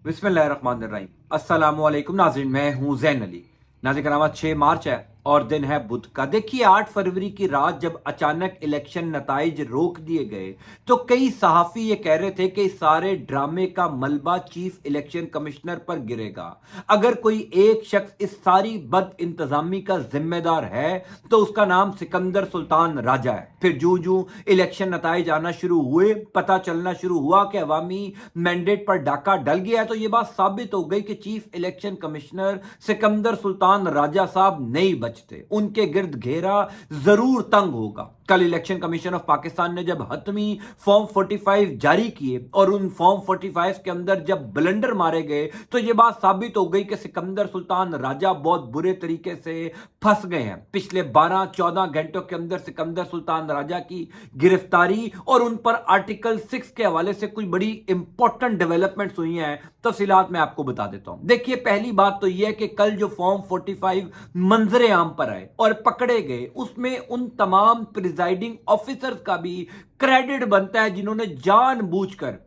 बिस्मिल्लाहिर्रहमानिर्रहीम। अस्सलामुअलैकुम नाज़रीन, मैं हूं जैन अली। नाज़रीन करामा 6 मार्च है और दिन है बुध का। देखिए 8 फरवरी की रात जब अचानक इलेक्शन नताइज रोक दिए गए तो कई सहाफ़ी ये कह रहे थे कि इस सारे ड्रामे का मलबा चीफ इलेक्शन कमिश्नर पर गिरेगा। अगर कोई एक शख्स इस सारी बद इंतजामी का जिम्मेदार है तो उसका नाम सिकंदर सुल्तान राजा है। फिर जूं जूं इलेक्शन नताइज आना शुरू हुए, पता चलना शुरू हुआ कि अवामी मैंडेट पर डाका डल गया है, तो यह बात साबित हो गई कि chief election commissioner Sikandar Sultan राजा साहब नहीं बचते, उनके गिर्द घेरा जरूर तंग होगा। कल इलेक्शन कमीशन ऑफ पाकिस्तान ने जब हतमी फॉर्म 45 जारी किए और उन फॉर्म 45 के अंदर जब ब्लंडर मारे गए तो यह बात साबित हो गई कि सिकंदर सुल्तान राजा बहुत बुरे तरीके से फंस गए हैं। पिछले 12-14 घंटों के अंदर सिकंदर सुल्तान राजा की गिरफ्तारी और उन पर आर्टिकल 6 के हवाले से कुछ बड़ी इंपॉर्टेंट डेवलपमेंट्स हुई हैं। तफसीलात मैं आपको बता देता हूं। देखिए पहली बात तो यह है कि कल जो फॉर्म 45 मंजरे आम पर आए और पकड़े गए उसमें उन तमाम प्रिजाइडिंग ऑफिसर्स का भी क्रेडिट बनता है जिन्होंने जानबूझकर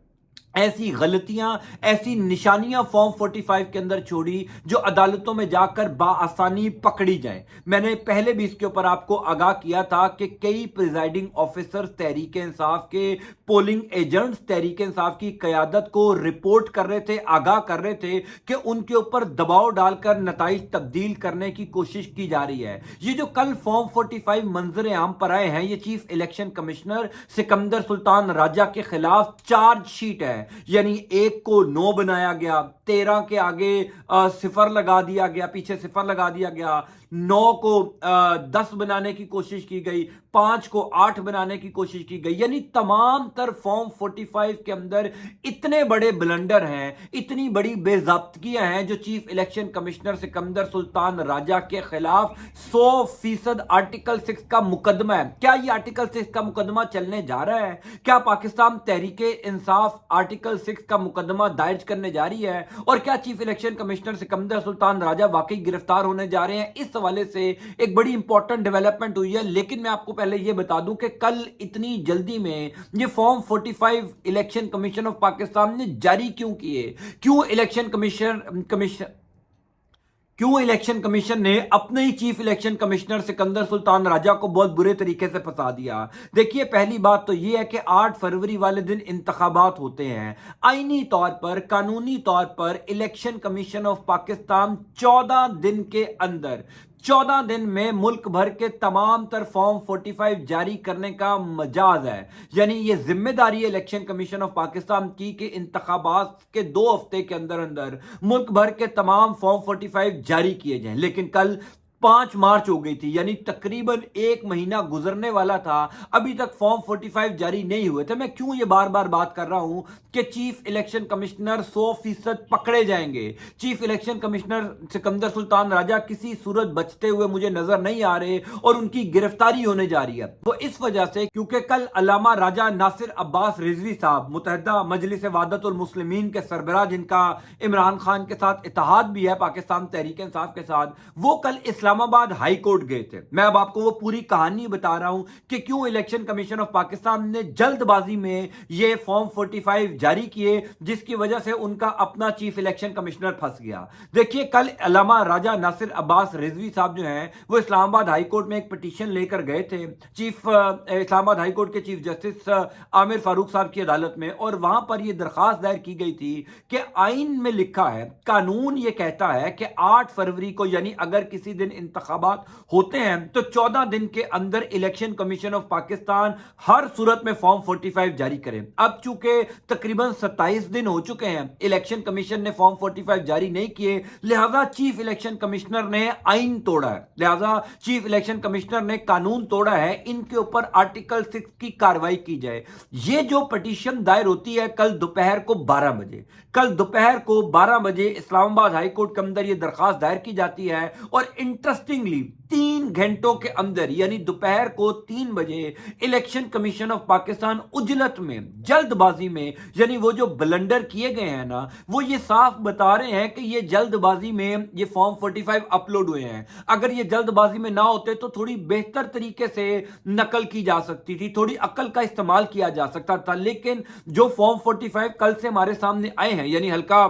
ऐसी गलतियां, ऐसी निशानियां फॉर्म 45 के अंदर छोड़ी जो अदालतों में जाकर बाआसानी पकड़ी जाएं। मैंने पहले भी इसके ऊपर आपको आगाह किया था कि कई प्रिजाइडिंग ऑफिसर्स तहरीक इंसाफ के पोलिंग एजेंट्स तहरीक इंसाफ की क़यादत को रिपोर्ट कर रहे थे, आगाह कर रहे थे कि उनके ऊपर दबाव डालकर नताइज तब्दील करने की कोशिश की जा रही है। ये जो कल फॉर्म 45 मंजर आम पर आए हैं, ये chief election commissioner Sikandar Sultan Raja के खिलाफ चार्जशीट है। यानी एक को 9 बनाया गया, 13 के आगे सिफर लगा दिया गया, पीछे सिफर लगा दिया गया, 9 को 10 बनाने की कोशिश की गई, 5 को 8 बनाने की कोशिश की गई। यानी तमाम तर फॉर्म 45 के अंदर इतने बड़े ब्लंडर हैं, इतनी बड़ी बेज़ाब्तगियां हैं जो chief election commissioner Sikandar Sultan Raja के खिलाफ 100% आर्टिकल 6 का मुकदमा है। क्या ये आर्टिकल 6 का मुकदमा चलने जा रहा है? क्या पाकिस्तान तहरीक इंसाफ आर्टिकल 6 का मुकदमा दायर करने जा रही है? और क्या chief election commissioner Sikandar Sultan राजा वाकई गिरफ्तार होने जा रहे हैं? इस हवाले से एक बड़ी इंपॉर्टेंट डेवलपमेंट हुई है। लेकिन मैं आपको पहले यह बता दूं कि कल इतनी जल्दी में ये form 45 election commission of Pakistan ने जारी क्यों किए? क्यों इलेक्शन कमीशन ने अपने ही chief election commissioner Sikandar Sultan राजा को बहुत बुरे तरीके से फंसा दिया? देखिए पहली बात तो यह है कि 8 फरवरी वाले दिन इंतखाबात होते हैं। आईनी तौर पर, कानूनी तौर पर इलेक्शन कमीशन ऑफ पाकिस्तान 14 दिन के अंदर, 14 दिन में मुल्क भर के तमाम तर फॉर्म 45 जारी करने का मजाज है। यानी ये जिम्मेदारी है इलेक्शन कमीशन ऑफ पाकिस्तान की कि इंतखाबात के 2 हफ्ते के अंदर अंदर मुल्क भर के तमाम फॉर्म 45 जारी किए जाएं। लेकिन कल 5 मार्च हो गई थी, यानी तकरीबन 1 महीना गुजरने वाला था, अभी तक फॉर्म 45 जारी नहीं हुए थे। मैं क्यों ये बार बार बात कर रहा हूं कि चीफ इलेक्शन कमिश्नर 100% पकड़े जाएंगे। Chief election commissioner Sikandar Sultan राजा किसी सूरत बचते हुए मुझे नजर नहीं आ रहे और उनकी गिरफ्तारी होने जा रही है। वो इस वजह से क्योंकि कल अल्लामा राजा नासिर अब्बास रिजवी साहब, मुत्तहिदा मजलिस वादतुल मुस्लिमीन के सरबराह, जिनका इमरान खान के साथ इत्तेहाद भी है पाकिस्तान तहरीक इंसाफ के साथ, वो कल इस्लामाबाद हाई कोर्ट गए थे। मैं अब आपको वो पूरी कहानी बता रहा हूं कि क्यों इलेक्शन कमीशन ऑफ पाकिस्तान ने जल्दबाजी में ये फॉर्म 45 जारी किए, जिसकी वजह से उनका अपना चीफ इलेक्शन कमिश्नर फंस गया। देखिए कल अल्लामा राजा नासिर अब्बास रिजवी साहब जो हैं वो इस्लामाबाद हाई कोर्ट में एक पिटीशन लेकर गए थे इस्लामाबाद हाई कोर्ट के चीफ जस्टिस आमिर फारूक साहब की अदालत में, और वहां पर यह दरखास्त दायर की गई थी कि आइन में लिखा है, कानून यह कहता है कि 8 फरवरी को, यानी अगर किसी दिन इंतखाबात होते हैं तो 14 दिन के अंदर इलेक्शन कमीशन ऑफ पाकिस्तान हर सूरत में फॉर्म 45 जारी करें। अब चूंकि तकरीबन 27 दिन हो चुके हैं इलेक्शन कमीशन ने फॉर्म 45 जारी नहीं किए, लिहाजा चीफ इलेक्शन कमिश्नर ने आइन तोड़ा है, लिहाजा चीफ इलेक्शन कमिश्नर ने कानून तोड़ा है, इनके ऊपर आर्टिकल 6 की कार्रवाई की जाए। यह जो पिटीशन दायर होती है कल दोपहर को 12 बजे, कल दोपहर को 12 बजे इस्लामाबाद हाई कोर्ट के अंदर यह दरखास्त दायर की जाती है और इंटरेस्टिंगली 3 घंटों के अंदर, यानी दोपहर को 3 बजे, इलेक्शन कमीशन ऑफ पाकिस्तान उजलत में, जल्दबाजी में, यानी वो जो ब्लंडर किए गए हैं ना, वो ये साफ बता रहे हैं कि ये जल्दबाजी में ये फॉर्म 45 अपलोड हुए हैं। अगर ये जल्दबाजी में ना होते तो थोड़ी बेहतर तरीके से नकल की जा सकती थी, थोड़ी अकल का इस्तेमाल किया जा सकता था। लेकिन जो फॉर्म 45 कल से हमारे सामने आए हैं, यानी हल्का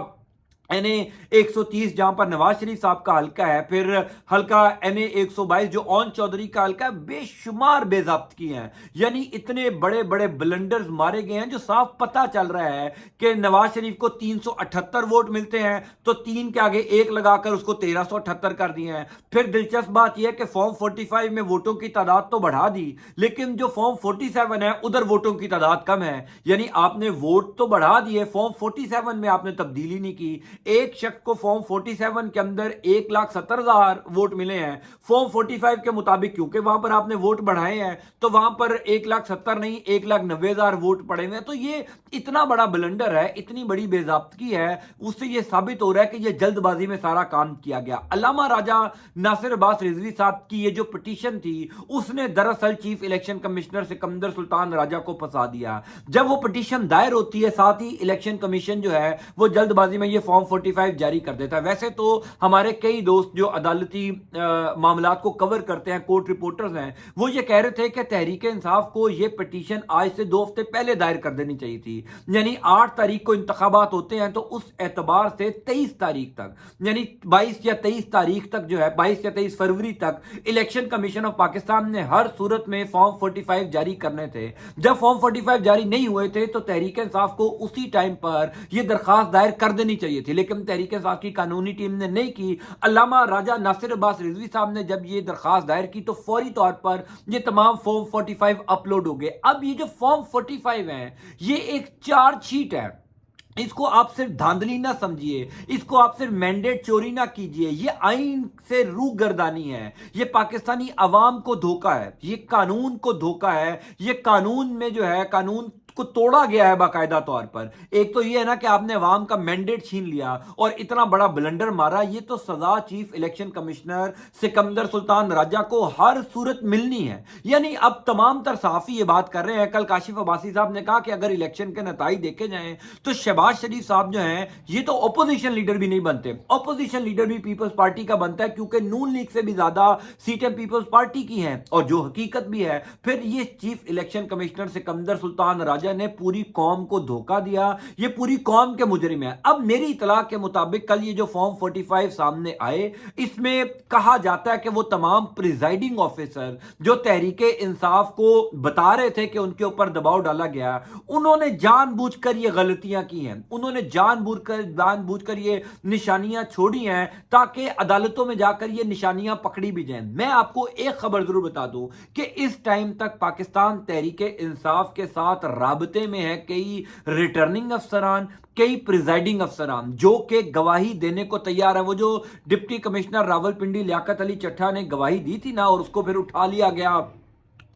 NA 130 जहां पर नवाज शरीफ साहब का हल्का है, फिर हल्का NA 122 जो ओन चौधरी का हल्का है, बेशुमार बेज़ाब्तगी हैं। यानी इतने बड़े बड़े ब्लंडर्स मारे गए हैं जो साफ पता चल रहा है कि नवाज शरीफ को 378 वोट मिलते हैं तो 3 के आगे 1 लगाकर उसको 1378 कर दिए हैं। फिर दिलचस्प बात यह है कि फॉर्म 45 में वोटों की तादाद तो बढ़ा दी, लेकिन जो फॉर्म 47 है उधर वोटों की तादाद कम है। यानी आपने वोट तो बढ़ा दिए, फॉर्म 47 में आपने तब्दीली नहीं की। एक शख्स को फॉर्म 47 के अंदर 1,70,000 वोट मिले हैं, फॉर्म 45 के मुताबिक क्योंकि वहां पर आपने वोट बढ़ाए हैं तो वहां पर 1,70,000 नहीं 1,90,000 वोट पड़े हुए हैं। तो ये इतना बड़ा ब्लंडर है, इतनी बड़ी बेज़ाब्तगी है, उससे ये साबित हो रहा है कि ये जल्दबाजी में सारा काम किया गया। अल्लामा राजा नासिर अब्बास रिजवी साहब की ये जो पिटीशन थी उसने दरअसल chief election commissioner Sikandar Sultan राजा को फंसा दिया। जब वो पिटीशन दायर होती है, साथ ही इलेक्शन कमीशन जो है वो जल्दबाजी में ये फॉर्म 45 जारी कर देता है। वैसे तो हमारे कई दोस्त जो अदालती मामलात को कवर करते हैं, कोर्ट रिपोर्टर्स हैं, वो ये कह रहे थे कि तहरीक इंसाफ को ये पिटीशन आज से 2 हफ्ते पहले दायर कर देनी चाहिए थी। यानी 8 तारीख को इंतखाबात होते हैं तो उस एतबार से 23 तारीख तक, यानी 22 या 23 तारीख तक जो है, 22 या 23 फरवरी तक इलेक्शन कमीशन ऑफ पाकिस्तान ने हर सूरत में फॉर्म 45 जारी करने थे। जब फॉर्म 45 जारी नहीं हुए थे तो तहरीक इंसाफ को उसी टाइम पर यह दरखास्त दायर कर देनी चाहिए थी, लेकिन तहरीक इंसाफ की कानूनी टीम ने नहीं की। अल्लामा राजा नासिर अब्बास रिजवी साहब ने जब ये दरखास्त दायर की तो फौरी तौर पर ये तमाम फॉर्म 45 अपलोड हो गए। अब ये जो फॉर्म 45 है ये एक चार्जशीट है, इसको आप सिर्फ धांधली ना समझिए, इसको आप सिर्फ मैंडेट चोरी ना कीजिए, ये आइन से रूगर्दानी है, ये पाकिस्तानी अवाम को धोखा है, ये कानून को धोखा है, ये कानून में जो है कानून को तोड़ा गया है बाकायदा तौर पर। एक तो ये है ना कि आपने अवाम का मैंडेट छीन लिया और इतना बड़ा ब्लंडर मारा, ये तो सजा chief election commissioner Sikandar Sultan राजा को हर सूरत मिलनी है। यानी अब तमाम तर सहाफी ये बात कर रहे हैं, कल काशिफ अब्बासी साहब ने कहा कि अगर इलेक्शन के नताइज देखे जाएं तो शहबाज शरीफ साहब जो हैं ये तो ऑपोजिशन लीडर भी नहीं बनते, ऑपोजिशन लीडर भी पीपल्स पार्टी का बनता है क्योंकि नून लीग से भी ज्यादा सीटें पीपल्स पार्टी की हैं। और जो हकीकत भी है, फिर ये chief election commissioner Sikandar Sultan राजा ने पूरी कौम को धोखा दिया, ये पूरी कौम के मुजरिम है। अब मेरी इतला के मुताबिक कल ये जो फॉर्म 45 सामने आए इसमें कहा जाता है कि वो तमाम प्रिजाइडिंग ऑफिसर जो तहरीके इंसाफ को बता रहे थे कि उनके ऊपर दबाव डाला गया, उन्होंने जानबूझकर ये गलतियां की हैं, उन्होंने जानबूझकर ये निशानियां छोड़ी हैं ताकि अदालतों में जाकर ये निशानियां पकड़ी भी जाएं। मैं आपको एक खबर जरूर बता दूं कि इस टाइम तक पाकिस्तान तहरीके इंसाफ के साथ राबते में है कई रिटर्निंग अफसरान, कई प्रिजाइडिंग अफसरान जो कि गवाही देने को तैयार है। वो जो डिप्टी कमिश्नर रावलपिंडी लियाकत अली चट्टा ने गवाही दी थी ना और उसको फिर उठा लिया गया,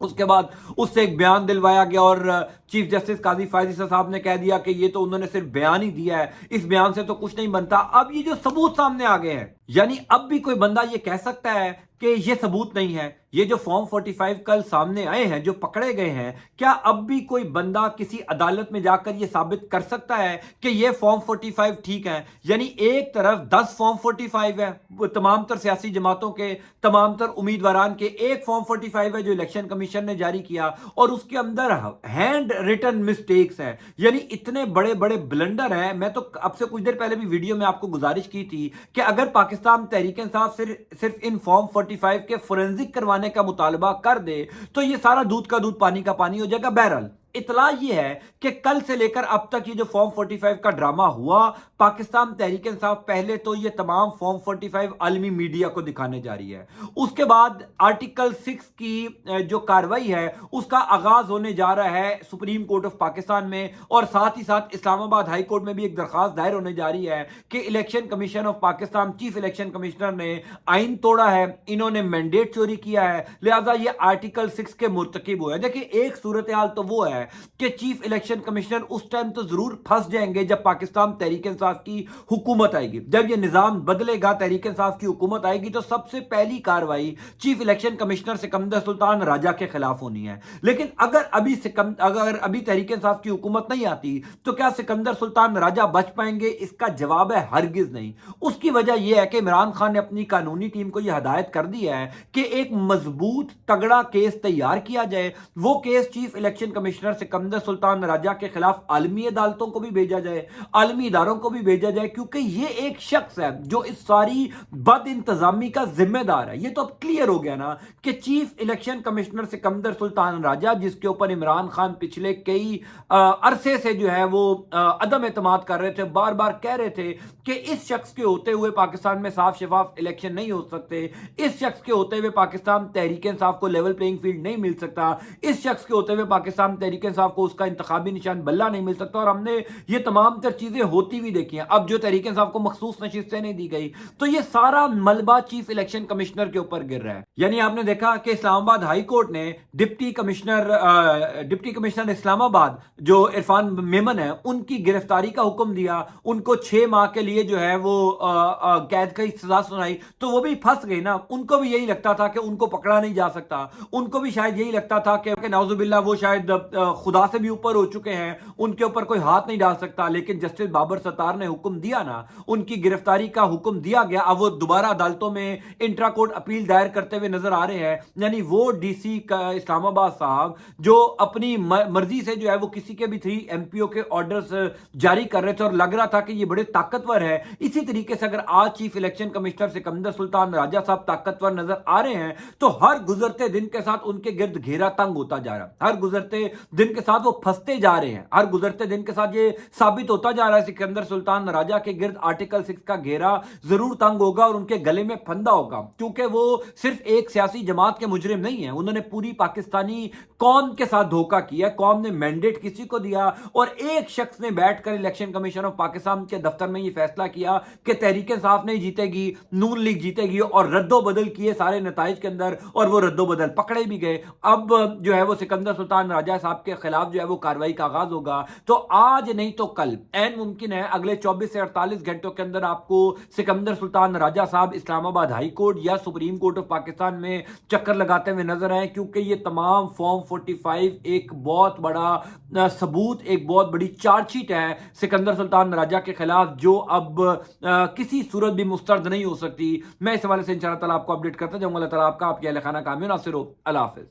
उसके बाद उससे एक बयान दिलवाया गया और चीफ जस्टिस काजी फायद साहब ने कह दिया कि ये तो उन्होंने सिर्फ बयान ही दिया है, इस बयान से तो कुछ नहीं बनता। अब ये जो सबूत सामने आ गए हैं, यानी अब भी कोई बंदा ये कह सकता है कि ये सबूत नहीं है। ये जो फॉर्म 45 कल सामने आए हैं, जो पकड़े गए हैं, क्या अब भी कोई बंदा किसी अदालत में जाकर ये साबित कर सकता है कि ये फॉर्म 45 ठीक है? यानी एक तरफ 10 फॉर्म 45 है तमाम तर सियासी जमातों के, तमाम तर उम्मीदवारान के, एक फॉर्म 45 है जो इलेक्शन कमीशन ने जारी किया और उसके अंदर हैंड रिटन मिस्टेक्स हैं। यानी इतने बड़े बड़े ब्लंडर हैं। मैं तो अब से कुछ देर पहले भी वीडियो में आपको गुजारिश की थी कि अगर पाकिस्तान तहरीक इंसाफ सिर्फ इन फॉर्म 45 के फोरेंसिक करवाने का मुतालबा कर दे तो ये सारा दूध का दूध पानी का पानी हो जाएगा। बहरहाल इतला ये है कि कल से लेकर अब तक ये जो फॉर्म 45 का ड्रामा हुआ, पाकिस्तान तहरीक इंसाफ पहले तो ये तमाम फॉर्म 45 आलमी मीडिया को दिखाने जा रही है, उसके बाद आर्टिकल 6 की जो कार्रवाई है उसका आगाज होने जा रहा है सुप्रीम कोर्ट ऑफ पाकिस्तान में, और साथ ही साथ इस्लामाबाद हाई कोर्ट में भी एक दरखास्त दायर होने जा रही है कि election commission of Pakistan, chief election commissioner ने आइन तोड़ा है, इन्होंने मैंडेट चोरी किया है, लिहाजा ये आर्टिकल 6 के मुर्तकिब हुए हैं। देखिए एक सूरत हाल तो वो है कि चीफ इलेक्शन कमिश्नर उस टाइम तो जरूर फंस जाएंगे जब पाकिस्तान तहरीक इंसाफ की हुकूमत आएगी, जब ये निजाम बदलेगा, तहरीक इंसाफ की हुकूमत आएगी तो सबसे पहली कार्रवाई chief election commissioner Sikandar Sultan Raja के खिलाफ होनी है। लेकिन अगर अभी तहरीक इंसाफ की हुकूमत नहीं आती तो क्या सिकंदर सुल्तान राजा बच पाएंगे? इसका जवाब है हरगिज नहीं। उसकी वजह यह है कि इमरान खान ने अपनी कानूनी टीम को यह हदायत कर दी है कि एक मजबूत तगड़ा केस तैयार किया जाए। वो case chief election commissioner commissioner Sikandar Sultan Raja के खिलाफ आलमी अदालतों को भी भेजा जाए, आलमी इदारों को भी भेजा जाए, क्योंकि ये एक शख्स है जो इस सारी बद इंतजामी का जिम्मेदार है। ये तो अब क्लियर हो गया ना कि chief election commissioner Sikandar Sultan राजा, जिसके ऊपर इमरान खान पिछले कई अरसे से जो है वो अदम एतमाद कर रहे थे, बार बार कह रहे थे कि इस शख्स के होते हुए पाकिस्तान में साफ शफाफ इलेक्शन नहीं हो सकते, इस शख्स के होते हुए पाकिस्तान तहरीक इंसाफ को लेवल प्लेइंग फील्ड नहीं मिल सकता, इस शख्स के होते हुए पाकिस्तान तहरीक इंसाफ को उसका इंतखाबी निशान बल्ला नहीं मिल सकता। और हमने ये तमाम तर चीजें होती हुई देखी हैं। अब जो तहरीक इंसाफ को मखसूस नशिस्तें नहीं दी गई, तो ये सारा मलबा चीफ इलेक्शन कमिश्नर के ऊपर गिर रहा है। यानी आपने देखा कि इस्लामाबाद हाई कोर्ट ने डिप्टी कमिश्नर इस्लामाबाद जो इरफान मेमन है उनकी गिरफ्तारी का हुक्म दिया, उनको 6 माह के लिए जो है वो कैद की सजा सुनाई, तो वो भी फंस गए ना। उनको भी यही लगता था कि उनको पकड़ा नहीं जा सकता, उनको भी शायद यही लगता था कि नाउजुबिल्लाह वो शायद खुदा से भी ऊपर हो चुके हैं, उनके ऊपर कोई हाथ नहीं डाल सकता। लेकिन जस्टिस बाबर सत्तार ने हुक्म दिया ना, उनकी गिरफ्तारी का हुक्म दिया गया। अब वो दोबारा अदालतों में इंट्रा कोर्ट अपील दायर करते हुए नजर आ रहे हैं। यानी वो डीसी का इस्लामाबाद साहब जो अपनी मर्जी से जो है वो किसी के भी 3 एमपीओ के ऑर्डर्स जारी कर रहे थे और लग रहा था कि ये बड़े ताकतवर है। इसी तरीके से अगर आज chief election commissioner Sikandar Sultan राजा साहब ताकतवर नजर आ रहे हैं, तो हर गुजरते दिन के साथ उनके गिर्द घेरा तंग होता जा रहा है, हर गुजरते दिन के साथ वो फंसते जा रहे हैं, हर गुजरते दिन के साथ ये साबित होता जा रहा है सिकंदर सुल्तान राजा के गिर्द आर्टिकल 6 का घेरा जरूर तंग होगा और उनके गले में फंदा होगा। क्योंकि वो सिर्फ एक सियासी जमात के मुजरिम नहीं है, उन्होंने पूरी पाकिस्तानी कौम के साथ धोखा किया। कौम ने मैंडेट किसी को दिया और एक शख्स ने बैठकर इलेक्शन कमीशन ऑफ पाकिस्तान के दफ्तर में ये फैसला किया कि तहरीक इंसाफ नहीं जीतेगी, नून लीग जीतेगी, और रद्दोबदल किए सारे नताइज के अंदर, और वो रद्दोबदल पकड़े भी गए। अब जो है वो सिकंदर सुल्तान राजा साहब के खिलाफ जो है वो कार्रवाई का आगाज होगा। तो आज नहीं तो कल ऐन मुमकिन है अगले 24 से 48 घंटों के अंदर आपको सिकंदर सुल्तान राजा साहब इस्लामाबाद हाई कोर्ट या सुप्रीम कोर्ट ऑफ पाकिस्तान में चक्कर लगाते हुए नजर आए, क्योंकि ये तमाम फॉर्म 45 एक बहुत बड़ा सबूत, एक बहुत बड़ी चार्जशीट है सिकंदर सुल्तान राजा के खिलाफ, जो अब किसी सूरत भी मुस्तरद नहीं हो सकती। मैं इस हवाले से इंशाअल्लाह ताला आपको अपडेट करता जाऊंगा। अल्लाह ताला आपका आपके अहल खाना कामयाब नासिर हो। अल्लाह हाफिज।